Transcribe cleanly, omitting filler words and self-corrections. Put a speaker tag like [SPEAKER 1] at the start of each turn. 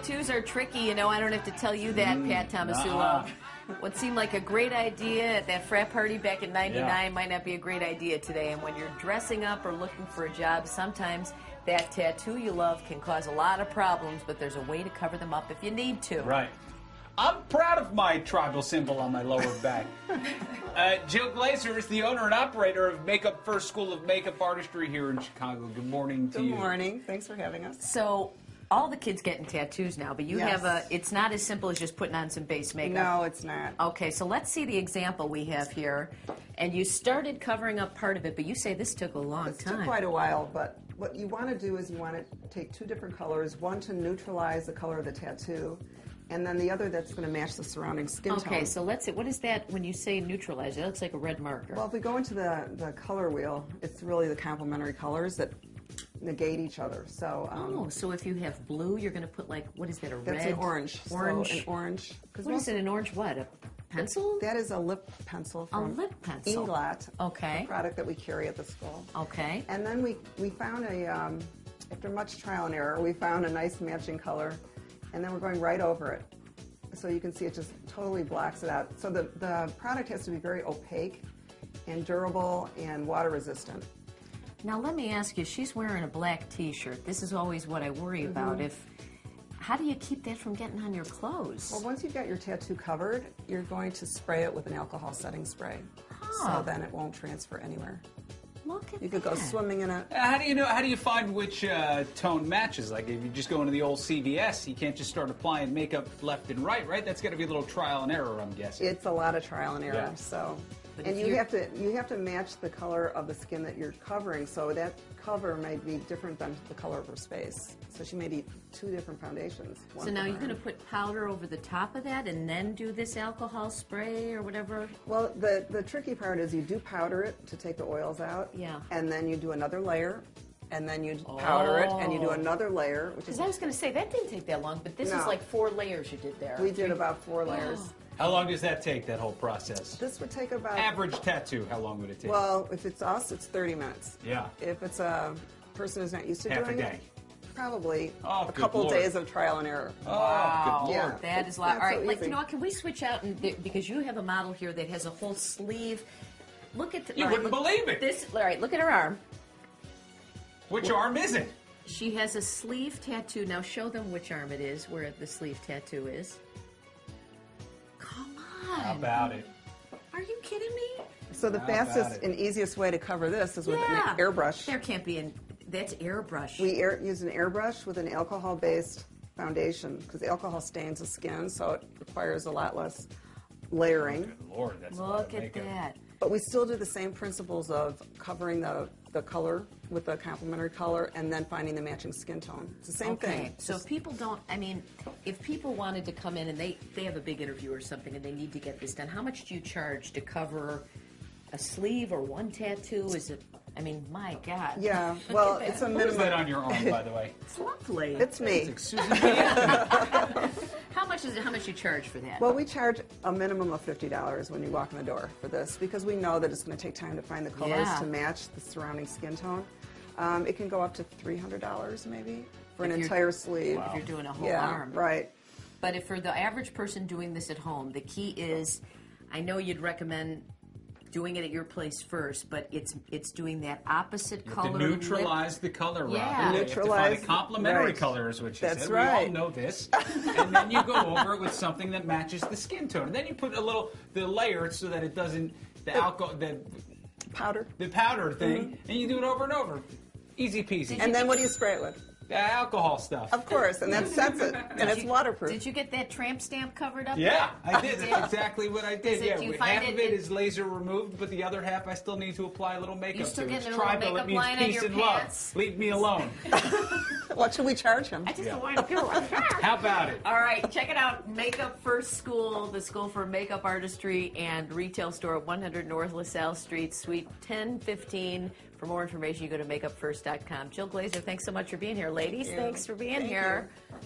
[SPEAKER 1] Tattoos are tricky, you know. I don't have to tell you that, Pat Tomasulo. What seemed like a great idea at that frat party back in '99 might not be a great idea today. And when you're dressing up or looking for a job, sometimes that tattoo you love can cause a lot of problems, but there's a way to cover them up if you need to.
[SPEAKER 2] Right. I'm proud of my tribal symbol on my lower back. Jill Glaser is the owner and operator of Makeup First School of Makeup Artistry here in Chicago. Good morning to you.
[SPEAKER 3] Good morning. Thanks for having us.
[SPEAKER 1] So, all the kids getting tattoos now, but you have it's not as simple as just putting on some base makeup.
[SPEAKER 3] No, it's not.
[SPEAKER 1] Okay, so let's see the example we have here. And you started covering up part of it, but you say this took a long time.
[SPEAKER 3] It took quite a while, but what you want to do is you want to take two different colors, one to neutralize the color of the tattoo, and then the other that's going to match the surrounding skin tone.
[SPEAKER 1] Okay, so let's see. What is that when you say neutralize? It looks like a red marker.
[SPEAKER 3] Well, if we go into the color wheel, it's really the complementary colors that negate each other. So,
[SPEAKER 1] so if you have blue, you're going to put like, what is that, a red?
[SPEAKER 3] That's an orange.
[SPEAKER 1] Orange.
[SPEAKER 3] So an orange.
[SPEAKER 1] What is it, an orange what? A pencil?
[SPEAKER 3] That is a lip pencil from
[SPEAKER 1] a lip pencil.
[SPEAKER 3] Inglot,
[SPEAKER 1] okay.
[SPEAKER 3] a product that we carry at the school.
[SPEAKER 1] Okay.
[SPEAKER 3] And then we found after much trial and error, we found a nice matching color, and then we're going right over it. So you can see it just totally blocks it out. So the product has to be very opaque and durable and water resistant.
[SPEAKER 1] Now let me ask you, she's wearing a black t-shirt. This is always what I worry about. How do you keep that from getting on your clothes?
[SPEAKER 3] Well, once you've got your tattoo covered, you're going to spray it with an alcohol setting spray. So then it won't transfer anywhere.
[SPEAKER 1] Look at
[SPEAKER 3] You could go swimming in it.
[SPEAKER 2] How do you know? How do you find which tone matches? Like if you just go into the old CVS, you can't just start applying makeup left and right, right? That's got to be a little trial and error, I'm guessing.
[SPEAKER 3] It's a lot of trial and error.
[SPEAKER 2] Yeah.
[SPEAKER 3] So,
[SPEAKER 1] But
[SPEAKER 3] and you have to match the color of the skin that you're covering. So that cover may be different than the color of her face. So she may need two different foundations.
[SPEAKER 1] So now you're going to put powder over the top of that and then do this alcohol spray or whatever?
[SPEAKER 3] Well, the tricky part is you do powder it to take the oils out.
[SPEAKER 1] Yeah.
[SPEAKER 3] And then you do another layer. And then you powder it, and you do another layer.
[SPEAKER 1] Because I was going to say, that didn't take that long, but this is like 4 layers you did there.
[SPEAKER 3] We did about 4 layers.
[SPEAKER 2] How long does that take, that whole process?
[SPEAKER 3] This would take about...
[SPEAKER 2] Average tattoo, how long would it take?
[SPEAKER 3] Well, if it's us, it's 30 minutes.
[SPEAKER 2] Yeah.
[SPEAKER 3] If it's a person who's not used to
[SPEAKER 2] Half
[SPEAKER 3] doing
[SPEAKER 2] a day.
[SPEAKER 3] it, probably a
[SPEAKER 2] good
[SPEAKER 3] couple
[SPEAKER 2] Lord.
[SPEAKER 3] days of trial and error.
[SPEAKER 1] Wow.
[SPEAKER 2] Good Lord.
[SPEAKER 3] Yeah.
[SPEAKER 1] That is a lot.
[SPEAKER 3] Not
[SPEAKER 1] All right,
[SPEAKER 3] so
[SPEAKER 1] like,
[SPEAKER 3] easy.
[SPEAKER 1] you know what, can we switch out, and because you have a model here that has a whole sleeve. Look at the...
[SPEAKER 2] You wouldn't believe it.
[SPEAKER 1] This, all right, look at her arm.
[SPEAKER 2] Which arm is it?
[SPEAKER 1] She has a sleeve tattoo. Now show them which arm it is, where the sleeve tattoo is. Come on.
[SPEAKER 2] How about it?
[SPEAKER 1] Are you kidding me?
[SPEAKER 3] So the
[SPEAKER 2] How about
[SPEAKER 3] fastest
[SPEAKER 2] it?
[SPEAKER 3] and easiest way to cover this is with an airbrush.
[SPEAKER 1] There can't be that's airbrush.
[SPEAKER 3] We use an airbrush with an alcohol-based foundation because alcohol stains the skin, so it requires a lot less layering.
[SPEAKER 2] Good Lord, that's a lot
[SPEAKER 1] Look
[SPEAKER 2] of
[SPEAKER 1] at
[SPEAKER 2] makeup.
[SPEAKER 1] that.
[SPEAKER 3] But we still do the same principles of covering the color with the complementary color and then finding the matching skin tone. It's the same thing.
[SPEAKER 1] So if people don't, I mean, if people wanted to come in and they have a big interview or something and they need to get this done, how much do you charge to cover a sleeve or one tattoo? Is it, I mean, my God.
[SPEAKER 3] Yeah, well, it's a
[SPEAKER 2] What is
[SPEAKER 3] minimum.
[SPEAKER 2] that on your arm, by the way?
[SPEAKER 1] It's lovely.
[SPEAKER 3] It's me.
[SPEAKER 2] It's like Susan B. Anthony.
[SPEAKER 1] How much is it? How much you charge for that?
[SPEAKER 3] Well, we charge a minimum of $50 when you walk in the door for this because we know that it's going to take time to find the colors to match the surrounding skin tone. It can go up to $300 maybe for an entire sleeve.
[SPEAKER 1] If you're doing a whole
[SPEAKER 3] Yeah,
[SPEAKER 1] arm.
[SPEAKER 3] right.
[SPEAKER 1] But if for the average person doing this at home, the key is, I know you'd recommend doing it at your place first, but it's doing that opposite color.
[SPEAKER 2] To neutralize the color, Robin.
[SPEAKER 1] Yeah.
[SPEAKER 2] You have to find a complementary
[SPEAKER 3] Right.
[SPEAKER 2] color is what you
[SPEAKER 3] That's
[SPEAKER 2] said.
[SPEAKER 3] right.
[SPEAKER 2] We all know this. And then you go over it with something that matches the skin tone. And then you put the layer so that it doesn't, the
[SPEAKER 3] Powder.
[SPEAKER 2] the powder thing, and you do it over and over. Easy peasy.
[SPEAKER 3] And then what do you spray it with?
[SPEAKER 2] Alcohol stuff.
[SPEAKER 3] Of course, and that sets it, and it's waterproof.
[SPEAKER 1] Did you get that tramp stamp covered up?
[SPEAKER 2] Yeah,
[SPEAKER 1] there?
[SPEAKER 2] I did. That's exactly what I did.
[SPEAKER 1] Is it-
[SPEAKER 2] Yeah,
[SPEAKER 1] do you find
[SPEAKER 2] half of it is laser removed, but the other half I still need to apply a little makeup
[SPEAKER 1] You still
[SPEAKER 2] to.
[SPEAKER 1] getting
[SPEAKER 2] It's
[SPEAKER 1] a little
[SPEAKER 2] tribal.
[SPEAKER 1] makeup
[SPEAKER 2] It means
[SPEAKER 1] line on
[SPEAKER 2] peace
[SPEAKER 1] your
[SPEAKER 2] and
[SPEAKER 1] pants?
[SPEAKER 2] love. Leave me alone.
[SPEAKER 3] What should we charge him?
[SPEAKER 1] I just don't want to feel like that.
[SPEAKER 2] How about it?
[SPEAKER 1] All right, check it out. Makeup First School, the School for Makeup Artistry and retail store at 100 North LaSalle Street, Suite 1015. For more information, you go to makeupfirst.com. Jill Glaser, thanks so much for being here. Ladies, thanks for being here.
[SPEAKER 3] You.